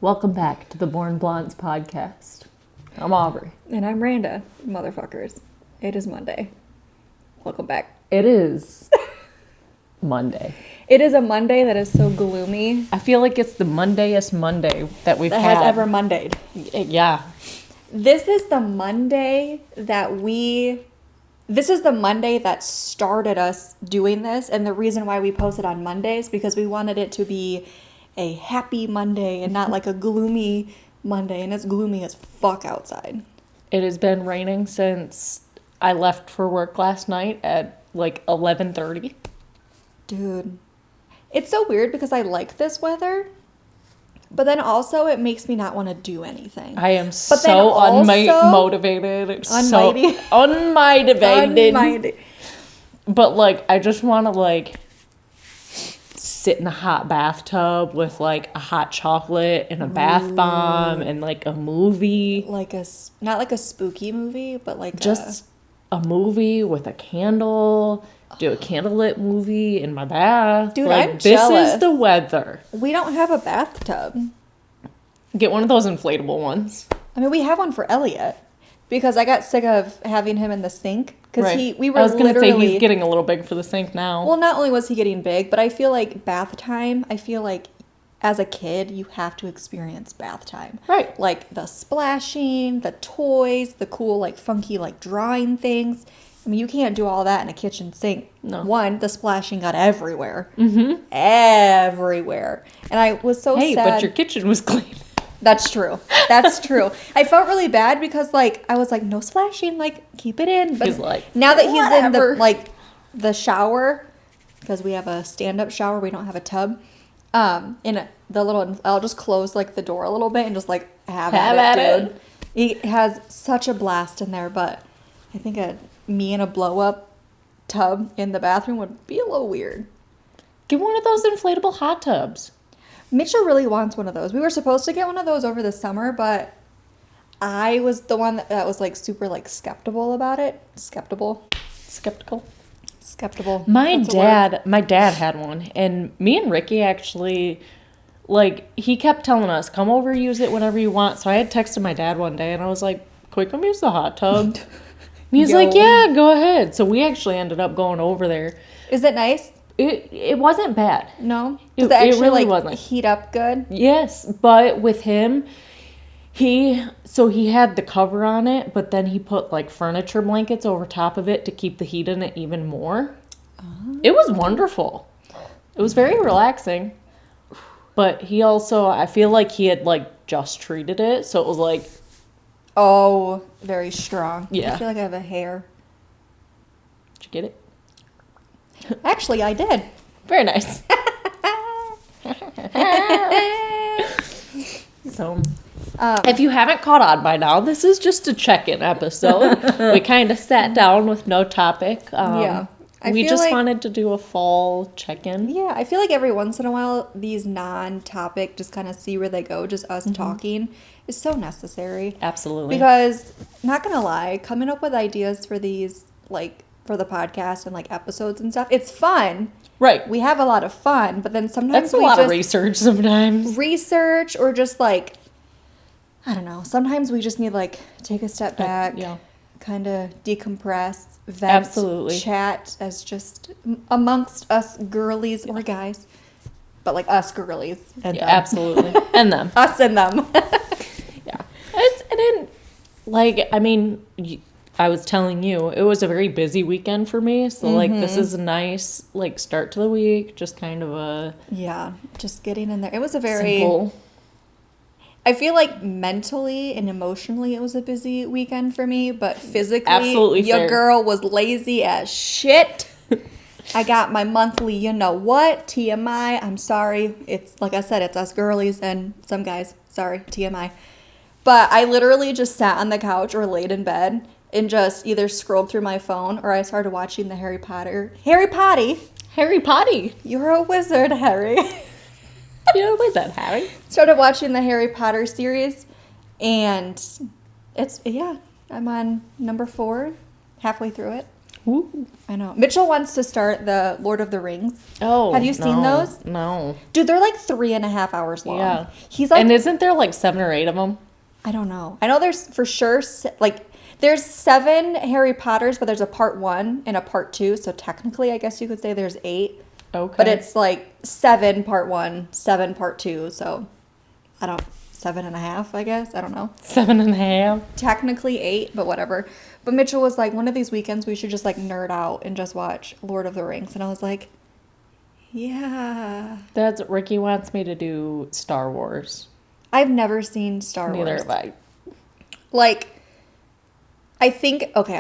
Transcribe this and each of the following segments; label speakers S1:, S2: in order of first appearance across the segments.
S1: Welcome back to the Born Blondes podcast. I'm Aubrie.
S2: And I'm Randa, motherfuckers. It is Monday. Welcome back.
S1: It is Monday.
S2: It is a Monday that is so gloomy.
S1: I feel like it's the Mondayest Monday that we've had.
S2: That has ever Mondayed.
S1: Yeah.
S2: This is the Monday that started us doing this, and the reason why we posted on Mondays, because we wanted it to be a happy Monday and not like a gloomy Monday, and it's gloomy as fuck outside.
S1: It has been raining since I left for work last night at like 11:30.
S2: Dude, it's so weird because I like this weather, but then also it makes me not want to do anything.
S1: I am unmotivated. Unmotivated. But like, I just want to like sit in a hot bathtub with like a hot chocolate and a bath bomb and like a movie.
S2: Not like a spooky movie, but like
S1: just a movie with a candle. Do a candlelit movie in my bath.
S2: Dude,
S1: like,
S2: I'm jealous.
S1: This is the weather.
S2: We don't have a bathtub.
S1: Get one of those inflatable ones.
S2: I mean, we have one for Elliot because I got sick of having him in the sink. Because
S1: right.
S2: we were
S1: I was going to say he's getting a little big for the sink now.
S2: Well, not only was he getting big, but I feel like bath time, as a kid, you have to experience bath time.
S1: Right.
S2: Like the splashing, the toys, the cool, like funky, like drawing things. I mean, you can't do all that in a kitchen sink.
S1: No.
S2: One, the splashing got everywhere.
S1: Mm-hmm.
S2: Everywhere. And I was so sad.
S1: Hey, but your kitchen was clean.
S2: That's true. That's true. I felt really bad because, like, I was like, no splashing, like, keep it in. But
S1: he's like,
S2: now that he's
S1: whatever.
S2: in the shower, because we have a stand-up shower, we don't have a tub. I'll just close like the door a little bit and just like have at it, dude. He has such a blast in there, but I think me in a blow-up tub in the bathroom would be a little weird.
S1: Get one of those inflatable hot tubs.
S2: Mitchell really wants one of those. We were supposed to get one of those over the summer, but I was the one that was like super like skeptical about it. Skeptical.
S1: My dad had one, and me and Ricky actually, like, he kept telling us, come over, use it whenever you want. So I had texted my dad one day, and I was like, can we come use the hot tub? And he's like, yeah, go ahead. So we actually ended up going over there.
S2: Is it nice?
S1: It wasn't bad.
S2: No? Does it actually
S1: really wasn't.
S2: Heat up good?
S1: Yes, but with him, he had the cover on it, but then he put like furniture blankets over top of it to keep the heat in it even more. Oh. It was wonderful. It was very relaxing. But he also, I feel like he had like just treated it, so it was like,
S2: oh, very strong.
S1: Yeah.
S2: I feel like I have a hair.
S1: Did you get it?
S2: Actually, I did.
S1: Very nice. So, if you haven't caught on by now, this is just a check-in episode. We kind of sat down with no topic.
S2: Yeah.
S1: We just wanted to do a fall check-in.
S2: Yeah, I feel like every once in a while, these non-topic, just kind of see where they go, just us talking, is so necessary.
S1: Absolutely.
S2: Because, not gonna lie, coming up with ideas for these, like, for the podcast and like episodes and stuff, it's fun.
S1: Right.
S2: We have a lot of fun, but then sometimes
S1: that's a lot of research sometimes.
S2: Research or just like, I don't know. Sometimes we just need like take a step back, kind of decompress, vent,
S1: absolutely,
S2: chat as just amongst us girlies or guys, but like us girlies and them.
S1: Absolutely, and them,
S2: us and them.
S1: Yeah, I was telling you, it was a very busy weekend for me. So, like, this is a nice, like, start to the week. Just kind of a...
S2: Yeah, just getting in there. It was a very...
S1: simple.
S2: I feel like mentally and emotionally it was a busy weekend for me. But physically,
S1: absolutely
S2: your
S1: fair.
S2: girl was lazy as shit. I got my monthly, you know what, TMI. I'm sorry. It's, like I said, it's us girlies and some guys. Sorry, TMI. But I literally just sat on the couch or laid in bed and just either scrolled through my phone or I started watching the Harry Potter. Harry Potty. You're a wizard, Harry.
S1: You're a wizard, Harry.
S2: Started watching the Harry Potter series. And I'm on number 4, halfway through it.
S1: Ooh.
S2: I know. Mitchell wants to start the Lord of the Rings.
S1: Oh,
S2: Have you seen those?
S1: No.
S2: Dude, they're like 3.5 hours long.
S1: Yeah.
S2: He's like,
S1: and isn't there like 7 or 8 of them?
S2: I don't know. I know there's for sure, like, there's 7 Harry Potters, but there's a part 1 and a part 2. So technically, I guess you could say there's 8.
S1: Okay.
S2: But it's like 7 part 1, 7 part 2. So 7.5, I guess. I don't know.
S1: 7.5.
S2: Technically 8, but whatever. But Mitchell was like, one of these weekends we should just like nerd out and just watch Lord of the Rings. And I was like, yeah.
S1: Ricky wants me to do Star Wars.
S2: I've never seen Star Wars.
S1: Neither have I.
S2: Like, I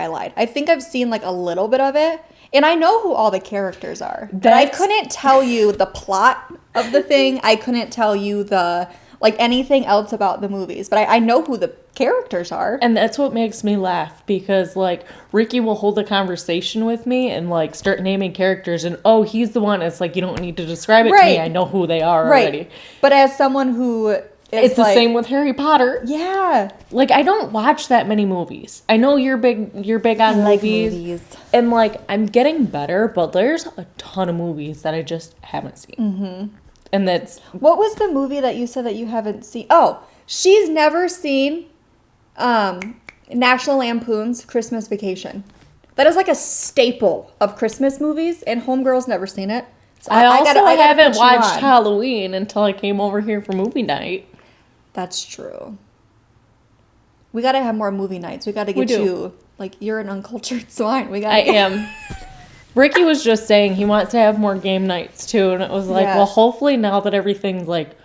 S2: lied. I think I've seen like a little bit of it. And I know who all the characters are. But I couldn't tell you the plot of the thing. I couldn't tell you anything else about the movies. But I know who the characters are.
S1: And that's what makes me laugh, because like Ricky will hold a conversation with me and like start naming characters, and he's the one. It's like, you don't need to describe it to me. I know who they are already.
S2: But as someone who
S1: it's the same with Harry Potter.
S2: Yeah.
S1: Like, I don't watch that many movies. I know you're big on movies. And like, I'm getting better, but there's a ton of movies that I just haven't seen. Mm-hmm. And that's...
S2: What was the movie that you said that you haven't seen? Oh, she's never seen National Lampoon's Christmas Vacation. That is like a staple of Christmas movies, and Homegirl's never seen it. So
S1: I haven't watched Halloween until I came over here for movie night.
S2: That's true. We got to have more movie nights. We got to get you, like, you're an uncultured swine. I
S1: am. Ricky was just saying he wants to have more game nights too, and it was like, well, hopefully now that everything's like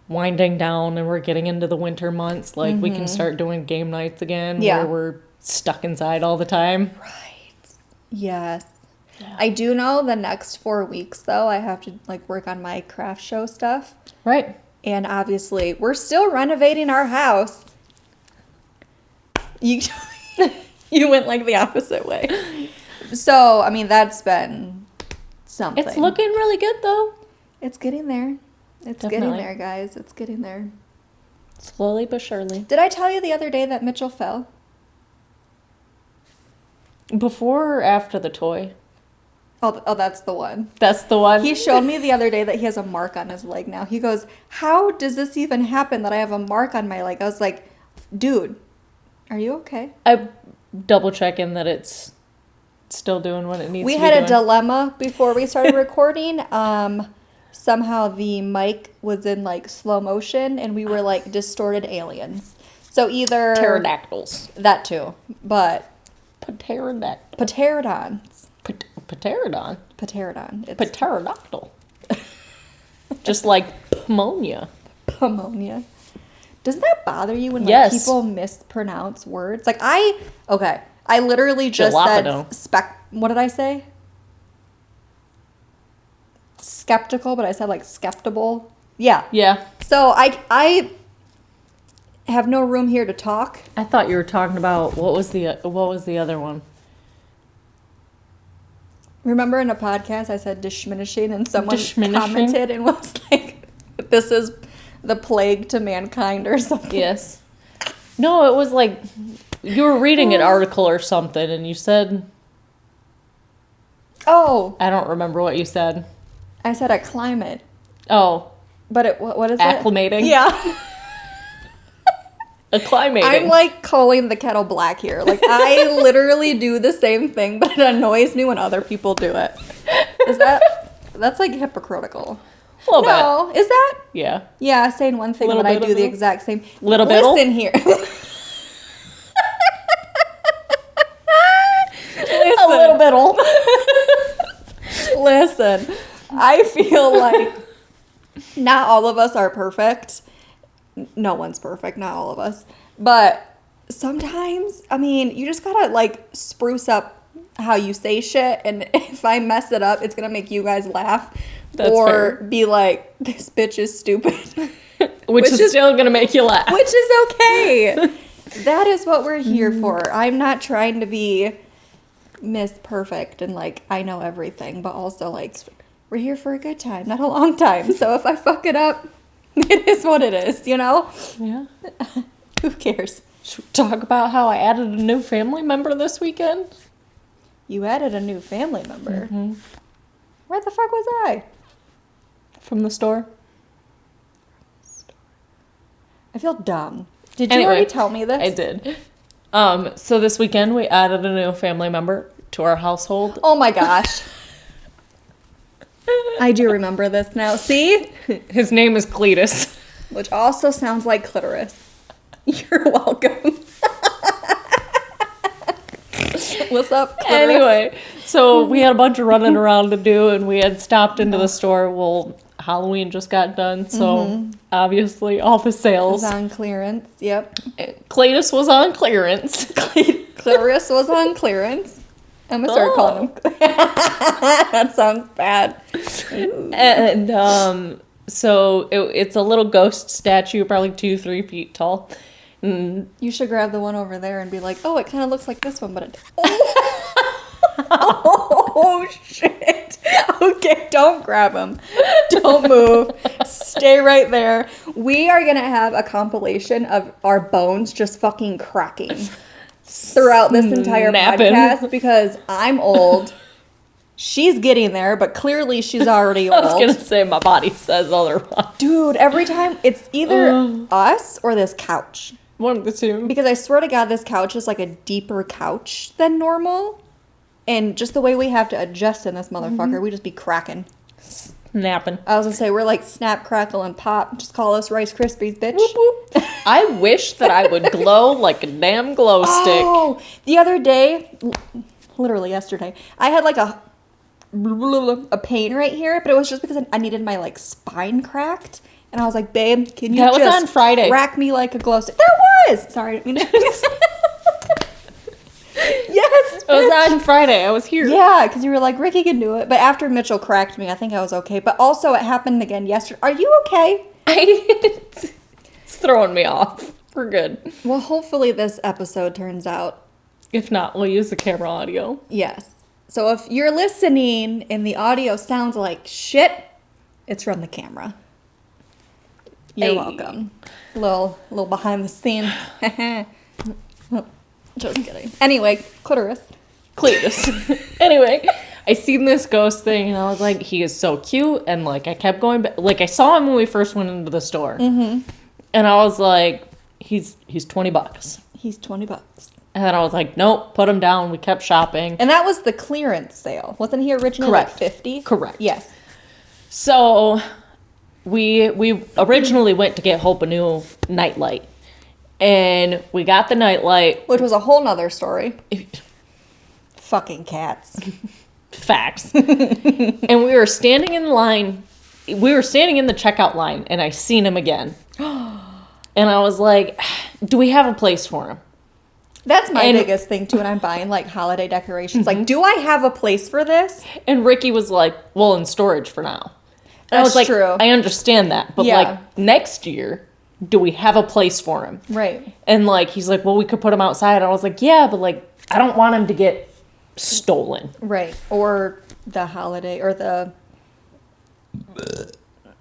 S1: winding down and we're getting into the winter months, like we can start doing game nights again where we're stuck inside all the time.
S2: Right. Yes. Yeah. I do know the next 4 weeks though, I have to like work on my craft show stuff.
S1: Right.
S2: And obviously, we're still renovating our house. You went like the opposite way. So, I mean, that's been something.
S1: It's looking really good, though.
S2: It's getting there. It's getting there, guys. It's getting there.
S1: Slowly but surely.
S2: Did I tell you the other day that Mitchell fell?
S1: Before or after the toy?
S2: Oh, that's the one.
S1: That's the one?
S2: He showed me the other day that he has a mark on his leg now. He goes, how does this even happen that I have a mark on my leg? I was like, dude, are you okay?
S1: I'm double checking that it's still doing what it needs to be doing.
S2: We had a dilemma before we started recording. Somehow the mic was in like slow motion and we were like distorted aliens. So either...
S1: Pterodactyls.
S2: That too. But...
S1: Pterodactyl.
S2: Pterodons.
S1: Pterodon.
S2: Pterodon.
S1: Pterodactyl. Just like pneumonia.
S2: Pneumonia. Doesn't that bother you when like, people mispronounce words? Like I literally just said what did I say? Skeptical, but I said like skeptical. Yeah.
S1: Yeah.
S2: So I have no room here to talk.
S1: I thought you were talking about what was the other one?
S2: Remember in a podcast I said diminishing and someone commented and was like, this is the plague to mankind or something.
S1: Yes. No, it was like you were reading an article or something and you said...
S2: Oh.
S1: I don't remember what you said.
S2: I said a climate.
S1: Oh.
S2: But what is it?
S1: Acclimating?
S2: Yeah.
S1: Acclimating.
S2: I'm like calling the kettle black here. Like I literally do the same thing, but it annoys me when other people do it. That's like hypocritical.
S1: A little bit.
S2: Is that?
S1: Yeah.
S2: Yeah, saying one thing but I do the exact same.
S1: Little bit.
S2: Listen here.
S1: A little bit.
S2: Listen, I feel like not all of us are perfect. No one's perfect, not all of us. But sometimes, I mean, you just gotta like spruce up how you say shit. And if I mess it up, it's gonna make you guys laugh.
S1: That's
S2: or
S1: fair.
S2: Be like, this bitch is stupid.
S1: which is still gonna make you laugh.
S2: Which is okay. That is what we're here for. I'm not trying to be Miss Perfect and like I know everything, but also like we're here for a good time, not a long time. So if I fuck it up, it is what it is, you know?
S1: Yeah.
S2: Who cares?
S1: Should we talk about how I added a new family member this weekend?
S2: You added a new family member.
S1: Mm-hmm.
S2: Where the fuck was I?
S1: From the store.
S2: I feel dumb. Did you
S1: Anyway,
S2: already tell me this?
S1: I did. So this weekend we added a new family member to our household.
S2: Oh my gosh. I do remember this now. See?
S1: His name is Cletus.
S2: Which also sounds like clitoris. You're welcome. What's up, clitoris?
S1: Anyway, so we had a bunch of running around to do, and we had stopped into the store. Well, Halloween just got done, so obviously all the
S2: It was
S1: sales.
S2: on clearance. Yep.
S1: Cletus was on clearance.
S2: Clitoris was on clearance. I'm gonna start calling him. That sounds bad.
S1: And so it's a little ghost statue, probably 2-3 feet tall. And
S2: You should grab the one over there and be like, oh, it kind of looks like this one, but it. Oh, shit. Okay, don't grab him. Don't move. Stay right there. We are going to have a compilation of our bones just fucking cracking throughout this entire
S1: Snapping.
S2: podcast because I'm old. She's getting there, but clearly she's already
S1: I was
S2: old.
S1: going to say my body says otherwise.
S2: Dude, every time it's either us or this couch.
S1: One of the two.
S2: Because I swear to God, this couch is like a deeper couch than normal. And just the way we have to adjust in this motherfucker, we just be cracking.
S1: Napping.
S2: I was gonna say, we're like snap, crackle, and pop. Just call us Rice Krispies, bitch.
S1: Whoop, whoop. I wish that I would glow like a damn glow stick.
S2: Oh, the other day, literally yesterday, I had like a pain right here, but it was just because I needed my like spine cracked. And I was like, babe, can you
S1: That was
S2: just
S1: on Friday.
S2: rack me like a glow stick? That was! Sorry, I didn't mean to. Yes,
S1: It was
S2: bitch.
S1: on Friday. I was here.
S2: Yeah, because you were like, Ricky can do it. But after Mitchell cracked me, I think I was okay. But also, it happened again yesterday. Are you okay?
S1: It's throwing me off. We're good.
S2: Well, hopefully this episode turns out.
S1: If not, we'll use the camera audio.
S2: Yes. So if you're listening and the audio sounds like shit, it's from the camera. You're
S1: Hey.
S2: welcome. Little behind the scenes. Just kidding. Anyway, clitoris.
S1: Cletus. Anyway, I seen this ghost thing and I was like, he is so cute. And like, I kept going back. Like, I saw him when we first went into the store. Mm-hmm. And I was like, he's $20.
S2: He's $20.
S1: And then I was like, nope, put him down. We kept shopping.
S2: And that was the clearance sale. Wasn't he originally
S1: Correct.
S2: like 50?
S1: Correct.
S2: Yes.
S1: So we originally went to get Hope a new nightlight. And we got the nightlight.
S2: Which was a whole nother story. Fucking cats.
S1: Facts. And we were standing in line. We were standing in the checkout line, and I seen him again. And I was like, do we have a place for him?
S2: That's my
S1: And-
S2: biggest thing too when I'm buying like holiday decorations. Like, do I have a place for this?
S1: And Ricky was like, well, in storage for now. And I was
S2: That's
S1: like,
S2: true.
S1: I understand that. But
S2: Yeah.
S1: like next year, do we have a place for him?
S2: Right.
S1: And like, he's like, well, we could put him outside. And I was like, yeah, but like, I don't want him to get stolen.
S2: Right. Or the holiday or the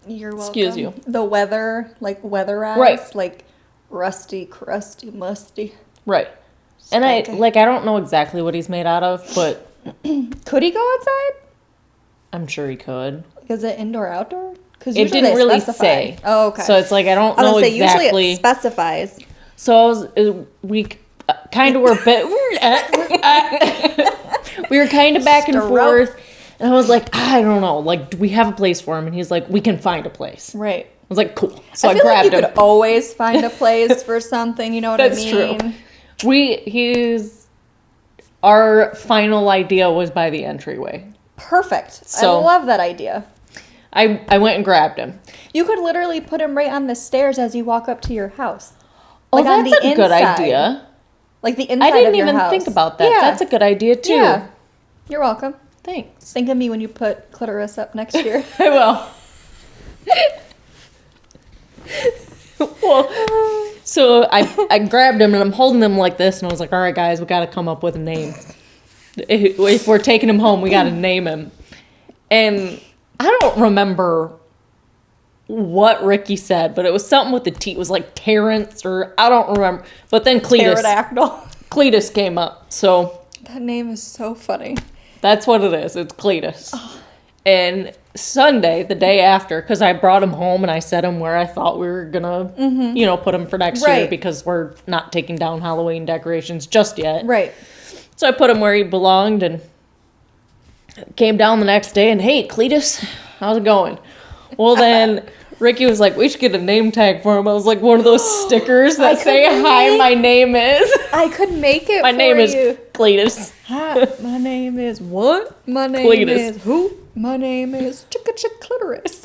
S2: you're welcome.
S1: Excuse you.
S2: The weather, like weatherized,
S1: Right.
S2: like rusty, crusty, musty.
S1: Right. And I
S2: Stinky.
S1: like, I don't know exactly what he's made out of, but
S2: Could he go outside?
S1: I'm sure he could.
S2: Is it indoor outdoor? Because
S1: It didn't really say.
S2: Oh, okay.
S1: So it's like, I don't
S2: I was
S1: know
S2: gonna say
S1: exactly.
S2: usually it specifies.
S1: So I was, we kind of were we were kind of back and
S2: Stroke.
S1: forth, and I was like, I don't know, like, do we have a place for him? And he's like, we can find a place.
S2: Right.
S1: I was like, cool. So I,
S2: I feel like
S1: grabbed
S2: you
S1: him.
S2: could always find a place for something. You know what
S1: That's
S2: I mean?
S1: true. He's our final idea was by the entryway.
S2: Perfect.
S1: So-
S2: I love that idea.
S1: I went and grabbed him.
S2: You could literally put him right on the stairs as you walk up to your house.
S1: Oh,
S2: Like on
S1: that's
S2: the
S1: a good
S2: inside.
S1: idea.
S2: Like the inside
S1: I didn't
S2: of your
S1: even
S2: house.
S1: think about that.
S2: Yeah.
S1: That's a good idea too.
S2: Yeah. You're welcome.
S1: Thanks.
S2: Think of me when you put clitoris up next year.
S1: I will. Well, so I grabbed him and I'm holding him like this and I was like, all right, guys, we got to come up with a name. If we're taking him home, we got to name him. And I don't remember what Ricky said, but it was something with the T. It was like Terrence or I don't remember. But then
S2: Pterodactyl.
S1: Cletus came up. So
S2: That name is so funny.
S1: That's what it is. It's Cletus. And Sunday, the day after, because I brought him home and I set him where I thought we were going to, put him for next year because we're not taking down Halloween decorations just yet.
S2: Right.
S1: So I put him where he belonged and came down the next day and, hey, Cletus, how's it going? Well, then Ricky was like, we should get a name tag for him. I was like, one of those stickers that say, hi, my name is.
S2: I could make it
S1: My name is Cletus.
S2: Hi, my name is what? My name
S1: Cletus.
S2: is who? My name is Clitoris.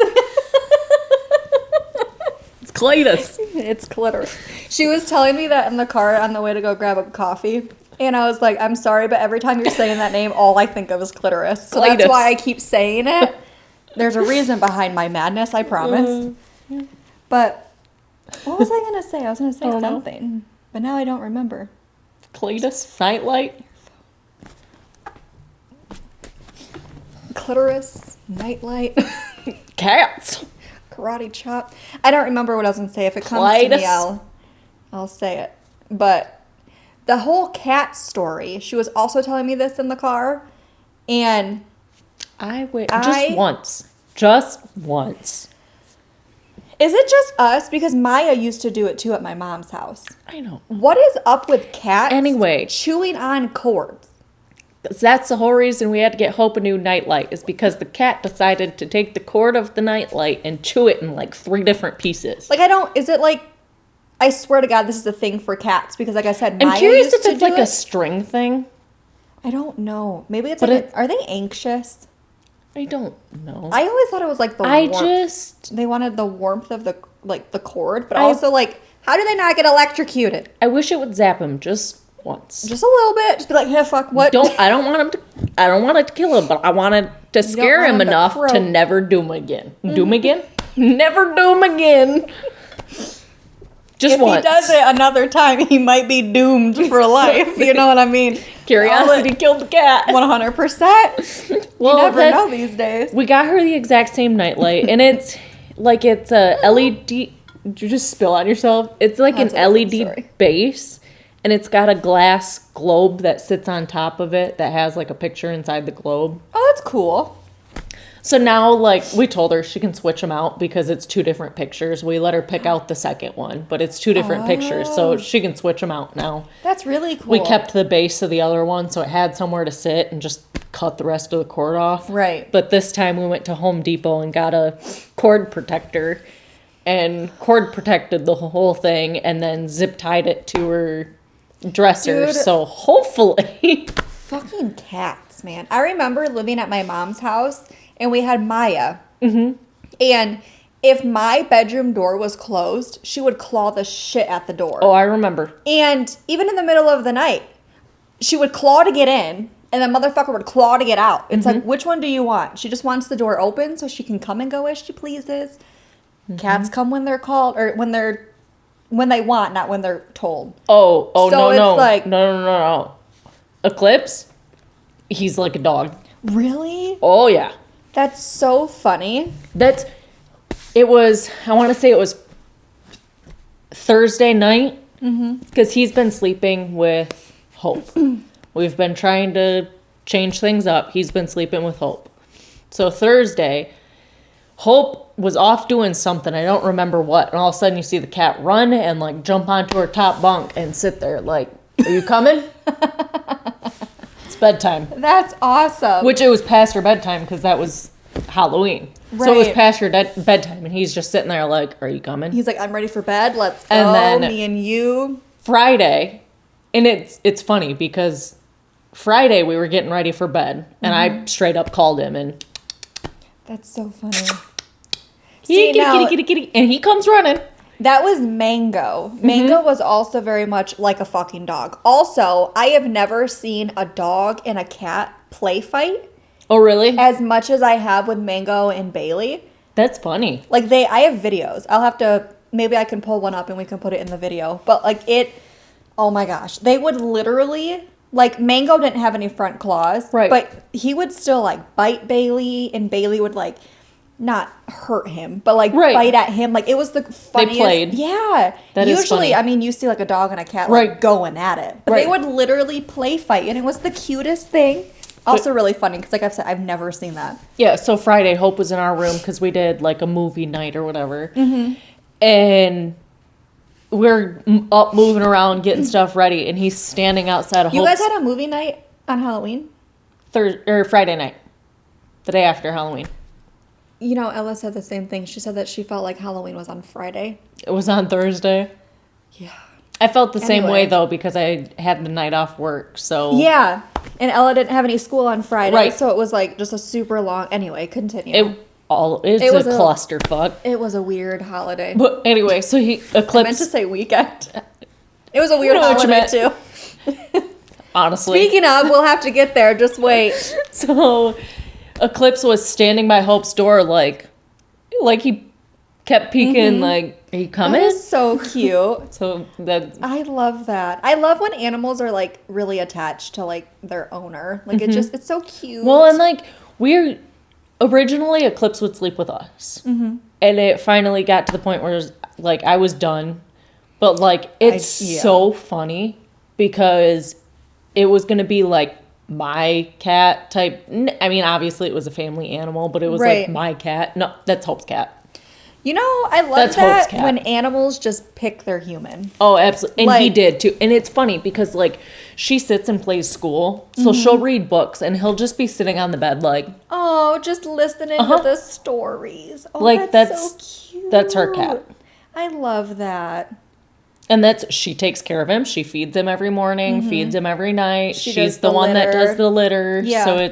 S1: It's Cletus.
S2: It's Clitoris. She was telling me that in the car on the way to go grab a coffee. And I was like, I'm sorry, but every time you're saying that name, all I think of is Clitoris. So that's why I keep saying it. There's a reason behind my madness, I promise. But what was I going to say? I was going to say something. But now I don't remember.
S1: Cletus, nightlight.
S2: Clitoris, nightlight.
S1: Cats.
S2: Karate chop. I don't remember what I was going to say. If it comes to me, I'll say it. But the whole cat story, she was also telling me this in the car. And Just once. Is it just us? Because Maya used to do it too at my mom's house.
S1: I know.
S2: What is up with cats?
S1: Anyway.
S2: Chewing on cords.
S1: That's the whole reason we had to get Hope a new nightlight, is because the cat decided to take the cord of the nightlight and chew it in like 3 different pieces.
S2: I swear to God, this is a thing for cats. Because like I said, Maya
S1: I'm curious
S2: used
S1: if it's
S2: to
S1: like
S2: do
S1: a string thing.
S2: I don't know. Maybe it's are they anxious?
S1: I don't know.
S2: I always thought it was like the warmth. They wanted the warmth of the cord, but also how do they not get electrocuted?
S1: I wish it would zap him just once.
S2: Just a little bit. Just be like, hey, fuck, what?
S1: I don't want it to kill him, but I wanted to scare him enough to never do him again. Mm-hmm. Doom again? Never do him again. Just once. If
S2: he does it another time, he might be doomed for life. You know what I mean?
S1: Curiosity killed the cat.
S2: 100%. Well, you never know these days.
S1: We got her the exact same nightlight, and it's a LED. Did you just spill on yourself? It's like an LED base, and it's got a glass globe that sits on top of it that has like a picture inside the globe.
S2: Oh, that's cool.
S1: So now, we told her she can switch them out because it's 2 different pictures. We let her pick out the second one, but it's 2 different pictures, so she can switch them out now.
S2: That's really cool.
S1: We kept the base of the other one, so it had somewhere to sit and just cut the rest of the cord off.
S2: Right.
S1: But this time we went to Home Depot and got a cord protector, and cord protected the whole thing, and then zip tied it to her dresser. Dude, so hopefully.
S2: Fucking cats, man. I remember living at my mom's house. And we had Maya. Mm-hmm. And if my bedroom door was closed, she would claw the shit at the door.
S1: Oh, I remember.
S2: And even in the middle of the night, she would claw to get in, and the motherfucker would claw to get out. It's like, which one do you want? She just wants the door open so she can come and go as she pleases. Mm-hmm. Cats come when they're called, or when they want, not when they're told.
S1: Oh, so no.
S2: It's like,
S1: no. Eclipse, he's like a dog.
S2: Really?
S1: Oh, yeah.
S2: That's so funny.
S1: I want to say it was Thursday night, because he's been sleeping with Hope. We've been trying to change things up. He's been sleeping with Hope. So Thursday, Hope was off doing something. I don't remember what. And all of a sudden you see the cat run and jump onto her top bunk and sit there like, are you coming? It's bedtime.
S2: That's awesome.
S1: Which it was past her bedtime because that was Halloween. Right. So it was past her bedtime, and he's just sitting there like, are you coming?
S2: He's like, I'm ready for bed. Let's go. And then me and you.
S1: Friday, and it's funny because Friday we were getting ready for bed, and I straight up called him, and
S2: that's so funny.
S1: Kitty, and he comes running.
S2: That was Mango. Mango was also very much like a fucking dog. Also, I have never seen a dog and a cat play fight.
S1: Oh, really?
S2: As much as I have with Mango and Bailey.
S1: That's funny.
S2: I have videos. I'll have to, maybe I can pull one up and we can put it in the video. But oh my gosh. They would literally, Mango didn't have any front claws.
S1: Right.
S2: But he would still bite Bailey, and Bailey would not hurt him, but like
S1: Right.
S2: bite at him. Like it was the funniest.
S1: played.
S2: Yeah.
S1: That is
S2: Usually,
S1: funny.
S2: I mean, you see like a dog and a cat like
S1: Right.
S2: going at it, but they
S1: Right.
S2: would literally play fight, and it was the cutest thing. Also, really funny because, like I've said, I've never seen that.
S1: Yeah, so Friday, Hope was in our room because we did like a movie night or whatever.
S2: Mm-hmm.
S1: And we're up moving around, getting stuff ready, and he's standing outside of
S2: You
S1: Hope's
S2: guys had a movie night on Halloween?
S1: Friday night, the day after Halloween.
S2: You know, Ella said the same thing. She said that she felt like Halloween was on Friday.
S1: It was on Thursday.
S2: Yeah.
S1: I felt the same way
S2: Anyway.
S1: though because I had the night off work. So
S2: Yeah. And Ella didn't have any school on Friday,
S1: Right.
S2: so it was like just a super long. Anyway, continue.
S1: it's
S2: It was
S1: a clusterfuck.
S2: It was a weird holiday.
S1: But anyway, so he
S2: I meant to
S1: eclipsed.
S2: say weekend. It was a weird
S1: know what you
S2: holiday
S1: meant.
S2: too.
S1: Honestly,
S2: Speaking of, we'll have to get there. Just wait.
S1: so Eclipse was standing by Hope's door, like he kept peeking, like, "Are you
S2: That
S1: coming?"
S2: is so cute.
S1: So that
S2: I love that. I love when animals are like really attached to like their owner. Like it's so cute.
S1: well, and like we're originally Eclipse would sleep with us, and it finally got to the point where like I was done, but like it's
S2: yeah.
S1: so funny because it was gonna be like my cat type. I mean, obviously it was a family animal, but it was
S2: Right.
S1: like my cat. No, that's Hope's cat.
S2: You know, I love
S1: That's
S2: that
S1: Hope's cat.
S2: when animals just pick their human.
S1: Oh, absolutely. And he
S2: Like-
S1: did too. And it's funny because like she sits and plays school. So she'll read books and he'll just be sitting on the bed like
S2: Oh, just listening
S1: Uh-huh.
S2: to the stories. Oh,
S1: Like,
S2: that's so cute.
S1: that's her cat.
S2: I love that.
S1: and she takes care of him. She feeds him every morning, feeds him every night.
S2: She
S1: She's
S2: does
S1: the
S2: the
S1: one that
S2: litter.
S1: does the litter.
S2: Yeah.
S1: So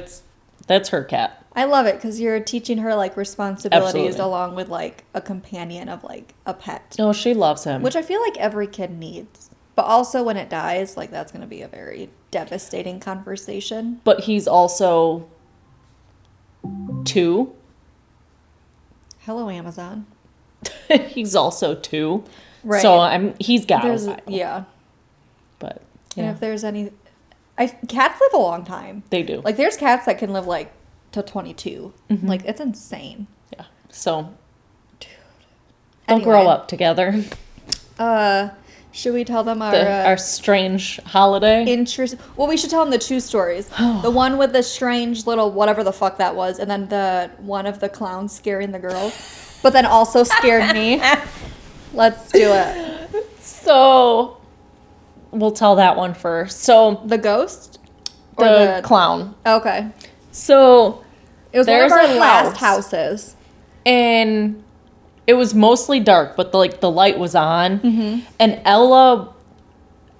S1: that's her cat.
S2: I love it because you're teaching her like responsibilities
S1: Absolutely.
S2: along with like a companion of like a pet,
S1: No, she loves him.
S2: which I feel like every kid needs. But also when it dies, like that's going to be a very devastating conversation.
S1: But he's also 2.
S2: Hello, Amazon.
S1: He's also 2.
S2: Right.
S1: So he's got
S2: There's
S1: a while.
S2: yeah.
S1: But
S2: And
S1: yeah,
S2: if there's any, cats live a long time.
S1: they do.
S2: Like there's cats that can live like to 22. Like it's insane.
S1: Yeah. So they'll grow
S2: Anyway.
S1: up together.
S2: Should we tell them our
S1: Our strange holiday.
S2: interest? Well, we should tell them the 2 stories. The one with the strange little whatever the fuck that was, and then the one of the clowns scaring the girls, but then also scared me. Let's do it.
S1: So we'll tell that one first. So
S2: The ghost?
S1: the clown.
S2: Okay.
S1: So
S2: It was
S1: There's
S2: one of our
S1: a
S2: last
S1: house.
S2: houses.
S1: and it was mostly dark, but the light was on. And Ella,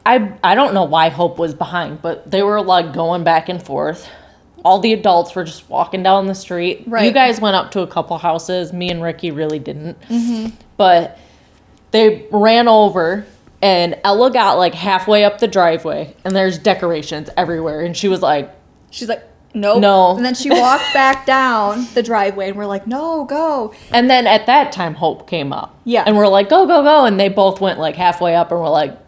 S1: I don't know why Hope was behind, but they were like going back and forth. All the adults were just walking down the street.
S2: Right.
S1: You guys went up to a couple houses. Me and Ricky really didn't. But they ran over, and Ella got like halfway up the driveway, and there's decorations everywhere. And she was like,
S2: She's like, nope.
S1: No.
S2: And then she walked back down the driveway, and we're like, no, go.
S1: and then at that time, Hope came up.
S2: Yeah.
S1: And we're like, go, go, go. And they both went like halfway up, and we're like,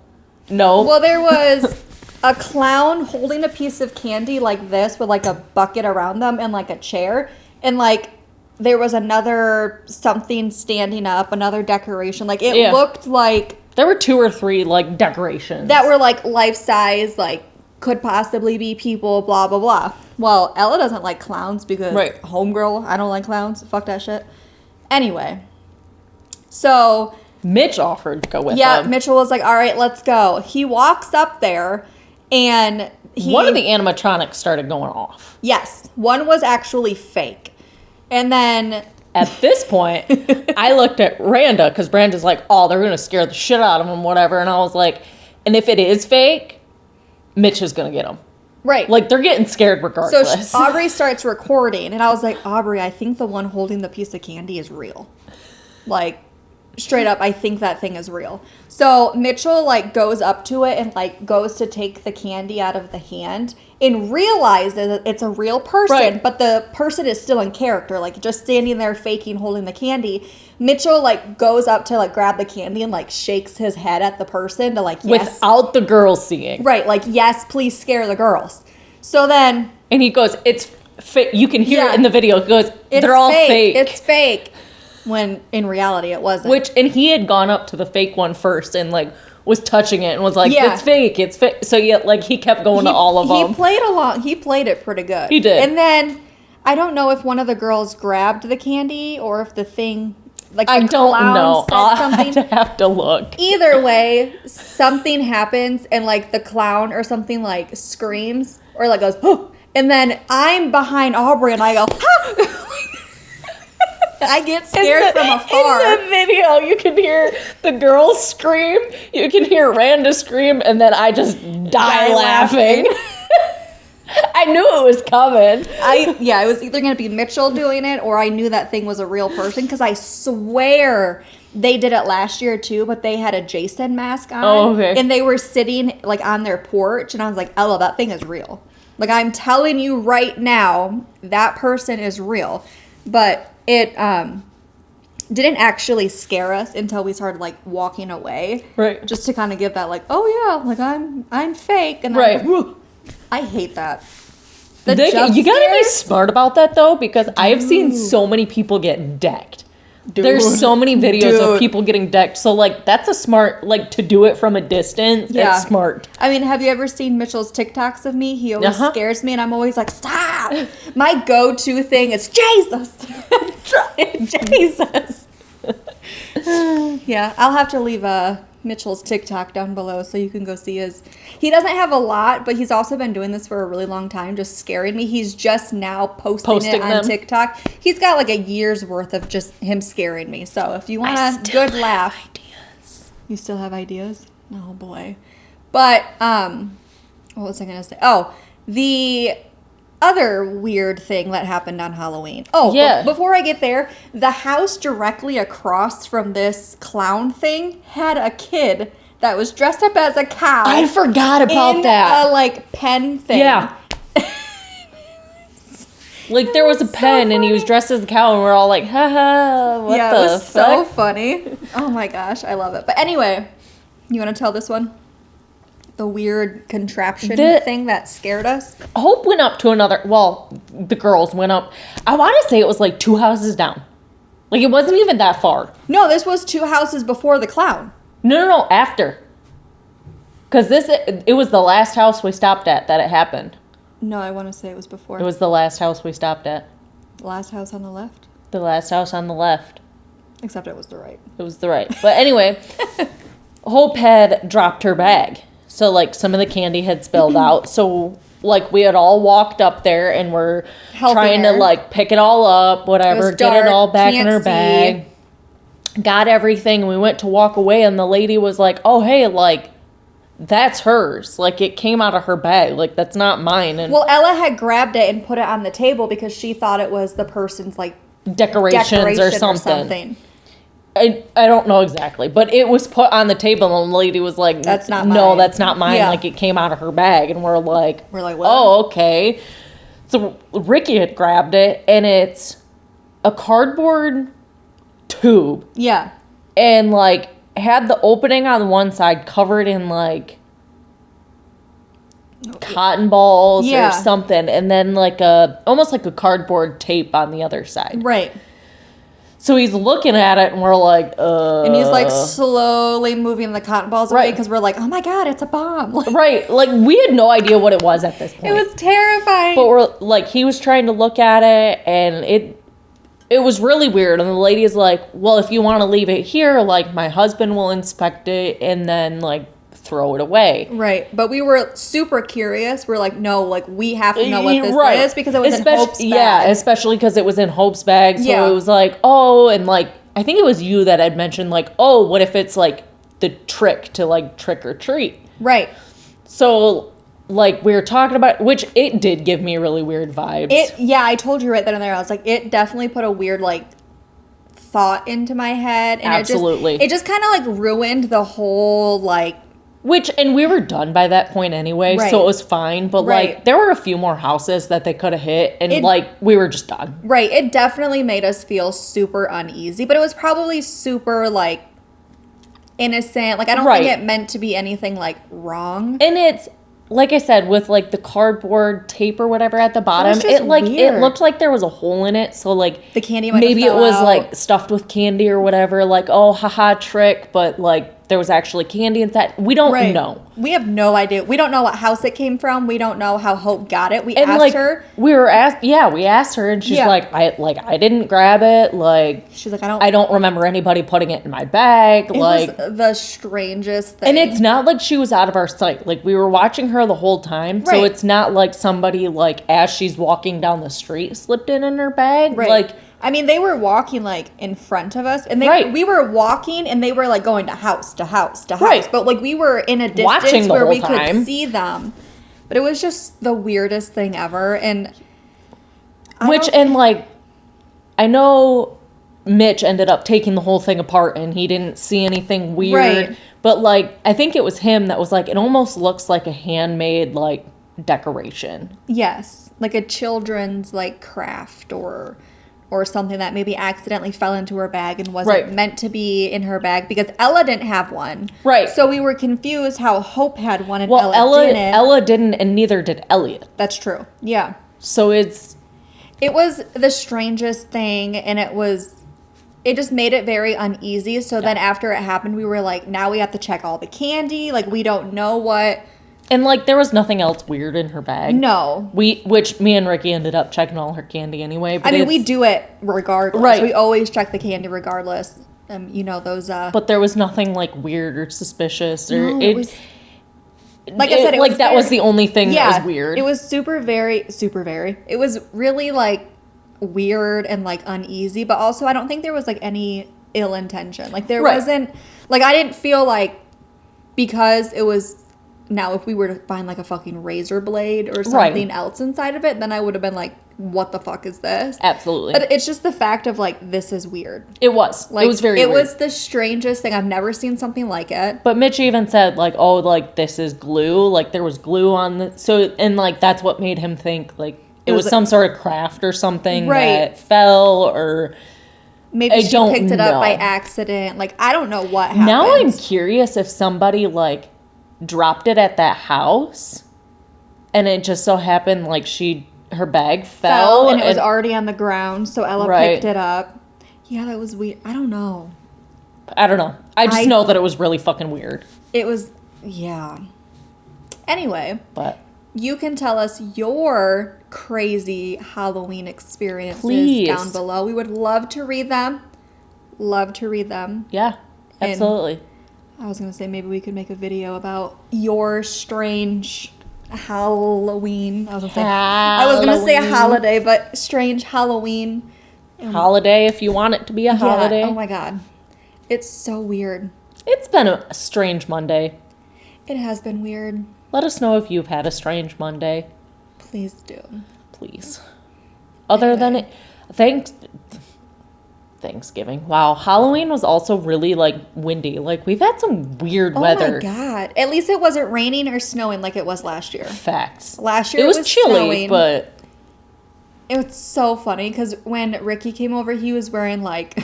S1: no.
S2: Well, there was a clown holding a piece of candy like this with like a bucket around them and like a chair. And like there was another something standing up, another decoration. Like it
S1: Yeah.
S2: looked like
S1: There were 2 or 3 like decorations.
S2: that were like life size, like could possibly be people, blah, blah, blah. Well, Ella doesn't like clowns because
S1: Right.
S2: homegirl, I don't like clowns. Fuck that shit. Anyway. So
S1: Mitch offered to go with
S2: yeah,
S1: them.
S2: Mitchell was like, all right, let's go. He walks up there and
S1: One of the animatronics started going off.
S2: Yes, one was actually fake. And then
S1: At this point, I looked at Randa because Branda's like, oh, they're going to scare the shit out of him, whatever. And I was like, and if it is fake, Mitch is going to get him.
S2: right.
S1: Like, they're getting scared
S2: So
S1: regardless.
S2: Aubrie starts recording, and I was like, Aubrie, I think the one holding the piece of candy is real. Like, straight up, I think that thing is real. So Mitchell, like, goes up to it and, like, goes to take the candy out of the hand and realizes that it's a real person,
S1: Right.
S2: but the person is still in character, like, just standing there faking holding the candy. Mitchell, like, goes up to, like, grab the candy and, like, shakes his head at the person to, like, yes.
S1: Without the girls seeing.
S2: Right, like, yes, please scare the girls. So then,
S1: And he goes, it's You can hear
S2: Yeah.
S1: it in the video. It goes,
S2: It's
S1: they're all fake.
S2: It's fake. When in reality it wasn't.
S1: And he had gone up to the fake one first and like was touching it and was like,
S2: Yeah.
S1: it's fake. So yeah, like he kept going to all of them.
S2: He played it pretty good.
S1: He did.
S2: And then I don't know if one of the girls grabbed the candy or if the thing, like the
S1: I don't
S2: clown
S1: know.
S2: said
S1: I'll
S2: something.
S1: have to look.
S2: Either way, something happens and like the clown or something like screams or like goes, oh, and then I'm behind Aubrie and I go, ha! I get scared from afar.
S1: In the video, you can hear the girls scream, you can hear Randa scream, and then I just die laughing. I knew it was coming.
S2: It was either going to be Mitchell doing it or I knew that thing was a real person because I swear they did it last year too, but they had a Jason mask on.
S1: Oh, okay.
S2: And they were sitting like on their porch and I was like, Ella, that thing is real. Like I'm telling you right now, that person is real. But it didn't actually scare us until we started like walking away.
S1: Right.
S2: Just to kind of give that like, oh yeah, like I'm fake. And
S1: Right.
S2: I hate that.
S1: You gotta be smart about that though, because I have seen so many people get decked. There's so many videos of people getting decked. So like that's a smart, like to do it from a distance. Yeah. It's smart.
S2: I mean, have you ever seen Mitchell's TikToks of me? He always scares me and I'm always like, stop. My go-to thing is Jesus. Jesus. Yeah, I'll have to leave Mitchell's TikTok down below so you can go see his. He doesn't have a lot, but he's also been doing this for a really long time, just scaring me. He's just now posting it on TikTok. He's got like a year's worth of just him scaring me. So if you want a good laugh, ideas. You still have ideas? Oh boy. But what was I gonna say? Oh, the other weird thing that happened on Halloween. Oh, yeah. Before I get there, the house directly across from this clown thing had a kid that was dressed up as a cow.
S1: I forgot about that.
S2: A like pen thing.
S1: Yeah. Like there was a pen and he was dressed as a cow and we're all like, haha, what the fuck?
S2: It was so funny. Oh my gosh, I love it. But anyway, you want to tell this one? The weird contraption thing that scared us?
S1: Hope went up to the girls went up. I want to say it was like 2 houses down. Like it wasn't even that far.
S2: No, this was 2 houses before the clown.
S1: No, after. Because it was the last house we stopped at that it happened.
S2: No, I want to say it was before.
S1: It was the last house we stopped at.
S2: The last house on the left?
S1: The last house on the left.
S2: Except it was the right.
S1: It was the right. But anyway, Hope had dropped her bag. So, like, some of the candy had spilled out. So, like, we had all walked up there and were trying to, like, pick it all up, whatever, get it all back in her bag. Got everything. And we went to walk away, and the lady was like, oh, hey, like, that's hers. Like, it came out of her bag. Like, that's not mine. And
S2: well, Ella had grabbed it and put it on the table because she thought it was the person's, like,
S1: decorations or something. I don't know exactly, but it was put on the table and the lady was like,
S2: that's not mine.
S1: No, that's not mine. Yeah. Like it came out of her bag and we're like,
S2: what?
S1: Oh, okay. So Ricky had grabbed it and it's a cardboard tube.
S2: Yeah.
S1: And like had the opening on one side covered in like cotton balls or something. And then like almost like a cardboard tape on the other side.
S2: Right.
S1: So he's looking at it, and we're like,
S2: And he's, like, slowly moving the cotton balls away, because we're like, oh, my God, it's a bomb.
S1: Right. Like, we had no idea what it was at this point.
S2: It was terrifying.
S1: But we're, like, he was trying to look at it, and it was really weird. And the lady is like, well, if you want to leave it here, like, my husband will inspect it, and then, like, throw it away.
S2: Right. But we were super curious. We're like, no, like, we have to know what this is because it was in Hope's bag.
S1: Yeah, especially because it was in Hope's bag. So it was like, oh, and, like, I think it was you that had mentioned, like, oh, what if it's, like, the trick to, like, trick or treat?
S2: Right.
S1: So, like, we were talking about, which it did give me really weird vibes.
S2: I told you right then and there. I was like, it definitely put a weird, like, thought into my head. And
S1: absolutely.
S2: It just kind of, like, ruined the whole, like,
S1: and we were done by that point anyway, so it was fine. But, like, there were a few more houses that they could have hit, and, like, we were just done.
S2: Right. It definitely made us feel super uneasy, but it was probably super, like, innocent. Like, I don't think it meant to be anything, like, wrong.
S1: And like I said, with like the cardboard tape or whatever at the bottom,
S2: just
S1: it
S2: weird.
S1: looked like there was a hole in it. So like
S2: The candy might
S1: maybe
S2: have
S1: it
S2: fell
S1: was
S2: out.
S1: like stuffed with candy or whatever. Like, oh, haha, trick, but like there was actually candy inside. We don't know.
S2: We have no idea. We don't know what house it came from. We don't know how Hope got it. We
S1: And
S2: asked
S1: like
S2: her.
S1: we asked her, and she's
S2: Yeah.
S1: like, I didn't grab it. Like
S2: She's like,
S1: I don't remember anybody putting it in my bag.
S2: It
S1: Like
S2: was the strangest thing.
S1: and it's not like she was out of our sight. Like we were watching her the whole time. So
S2: Right.
S1: it's not like somebody like as she's walking down the street slipped in her bag.
S2: Right.
S1: Like
S2: I mean, they were walking like in front of us, and we were walking, and they were like going to house to house to house.
S1: Right.
S2: But like we were in a distance
S1: Watching the
S2: where
S1: whole
S2: we
S1: time.
S2: could see them. But it was just the weirdest thing ever, and
S1: I know Mitch ended up taking the whole thing apart and he didn't see anything weird.
S2: Right.
S1: But like I think it was him that was like, it almost looks like a handmade like decoration.
S2: Yes, like a children's like craft or something that maybe accidentally fell into her bag and wasn't
S1: Right.
S2: meant to be in her bag because Ella didn't have one.
S1: Right.
S2: So we were confused how Hope had one and
S1: Well,
S2: Ella didn't.
S1: Ella didn't, and neither did Elliot.
S2: That's true. Yeah.
S1: So it
S2: was the strangest thing, and it just made it very uneasy. So then after it happened, we were like, now we have to check all the candy. Like, we don't know what.
S1: And like there was nothing else weird in her bag.
S2: No.
S1: Which me and Ricky ended up checking all her candy anyway. But
S2: I mean, we do it regardless.
S1: Right.
S2: We always check the candy regardless. You know, those.
S1: But there was nothing like weird or suspicious or
S2: No,
S1: it
S2: was. Like I said, it
S1: like
S2: was
S1: that
S2: very,
S1: was the only thing that was weird.
S2: It was super very. It was really like weird and like uneasy, but also I don't think there was like any ill intention. Like there wasn't. Like I didn't feel like because it was. Now, if we were to find like a fucking razor blade or something else inside of it, then I would have been like, "What the fuck is this?"
S1: Absolutely.
S2: But it's just the fact of like this is weird.
S1: It was.
S2: Like,
S1: it was very.
S2: It
S1: weird.
S2: was the strangest thing. I've never seen something like it.
S1: But Mitch even said like, "Oh, like this is glue. Like there was glue on the so and like that's what made him think like it was some sort of craft or something that fell or."
S2: Maybe she picked it up by accident. Like I don't know what happened.
S1: Now I'm curious if somebody like dropped it at that house and it just so happened like her bag fell
S2: and it was already on the ground, so Ella picked it up. Yeah, that was weird. I don't know.
S1: I just know that it was really fucking weird.
S2: It was, yeah. Anyway,
S1: but
S2: you can tell us your crazy Halloween experiences down below. We would love to read them.
S1: Yeah, absolutely.
S2: I was going to say maybe we could make a video about your strange Halloween. I was going to say a holiday, but strange Halloween.
S1: Holiday, if you want it to be a holiday.
S2: Oh my God. It's so weird.
S1: It's been a strange Monday.
S2: It has been weird.
S1: Let us know if you've had a strange Monday.
S2: Please do.
S1: Please. Other than it, Thanksgiving. Wow. Halloween was also really like windy. Like we've had some weird weather.
S2: Oh my God. At least it wasn't raining or snowing like it was last year.
S1: Facts.
S2: Last year
S1: it was chilly,
S2: snowing.
S1: but
S2: it was so funny because when Ricky came over, he was wearing like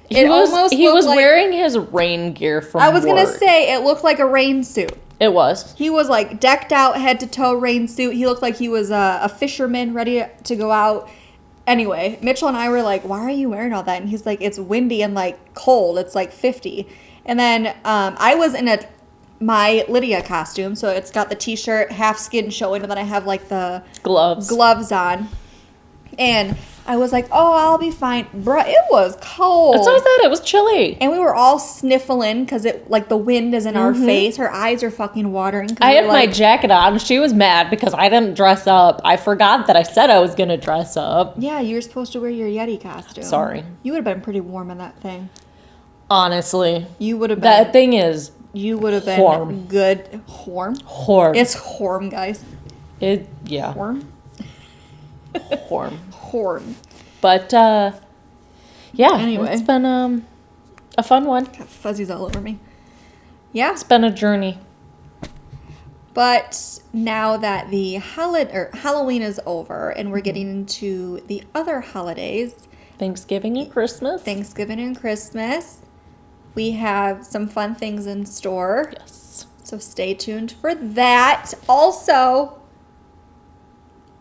S1: he was wearing his rain gear from
S2: I was
S1: work.
S2: gonna say it looked like a rain suit.
S1: It was.
S2: He was like decked out head to toe rain suit. He looked like he was a fisherman ready to go out. Anyway, Mitchell and I were like, why are you wearing all that? And he's like, it's windy and like cold. It's like 50. And then I was in my Lydia costume. So it's got the t-shirt, half skin showing. And then I have like the gloves on. And I was like, oh, I'll be fine. Bruh, it was cold.
S1: That's what I said. It was chilly.
S2: And we were all sniffling because it like the wind is in our face. Her eyes are fucking watering.
S1: I had my jacket on. She was mad because I didn't dress up. I forgot that I said I was going to dress up.
S2: Yeah, you were supposed to wear your Yeti costume.
S1: Sorry.
S2: You would have been pretty warm in that thing.
S1: Honestly.
S2: You would have been.
S1: That thing is
S2: You would have been
S1: Horm.
S2: good. Horm?
S1: Horm.
S2: It's Horm, guys.
S1: Yeah.
S2: Horm?
S1: Horm.
S2: Horm.
S1: But, yeah.
S2: Anyway.
S1: It's been a fun one.
S2: Got fuzzies all over me. Yeah.
S1: It's been a journey.
S2: But now that the Halloween is over and we're getting into the other holidays,
S1: Thanksgiving and Christmas.
S2: we have some fun things in store.
S1: Yes.
S2: So stay tuned for that. Also,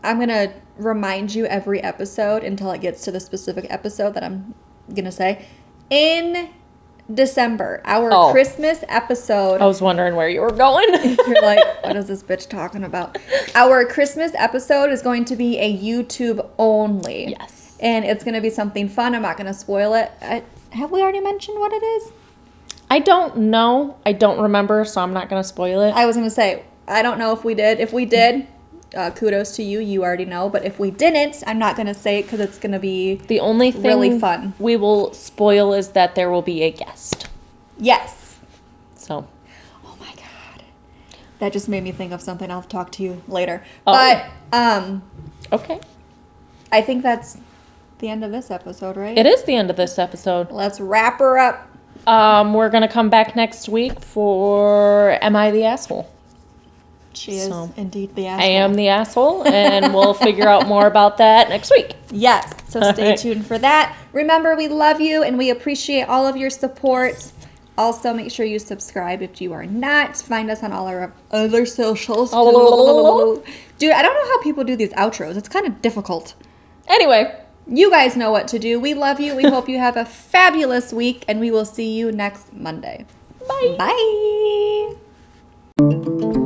S2: I'm going to remind you every episode until it gets to the specific episode that I'm going to say. In December, our Christmas episode.
S1: I was wondering where you were going.
S2: You're like, what is this bitch talking about? Our Christmas episode is going to be a YouTube only.
S1: Yes.
S2: And it's going to be something fun. I'm not going to spoil it. Have we already mentioned what it is?
S1: I don't know. I don't remember, so I'm not going to spoil it.
S2: I was going to say, I don't know if we did. If we did, kudos to you. You already know. But if we didn't, I'm not going to say it because it's going to be
S1: the only thing
S2: really fun.
S1: We will spoil is that there will be a guest.
S2: Yes.
S1: So.
S2: Oh my God. That just made me think of something. I'll talk to you later.
S1: Oh.
S2: But,
S1: okay.
S2: I think that's the end of this episode, right?
S1: It is the end of this episode.
S2: Let's wrap her up.
S1: We're going to come back next week for Am I the Asshole?
S2: She is indeed the asshole.
S1: I am the asshole, and we'll figure out more about that next week.
S2: Yes, so stay tuned for that. Remember, we love you, and we appreciate all of your support. Also, make sure you subscribe if you are not. Find us on all our other socials. Dude, I don't know how people do these outros. It's kind of difficult.
S1: Anyway.
S2: You guys know what to do. We love you. We hope you have a fabulous week, and we will see you next Monday.
S1: Bye.
S2: Bye.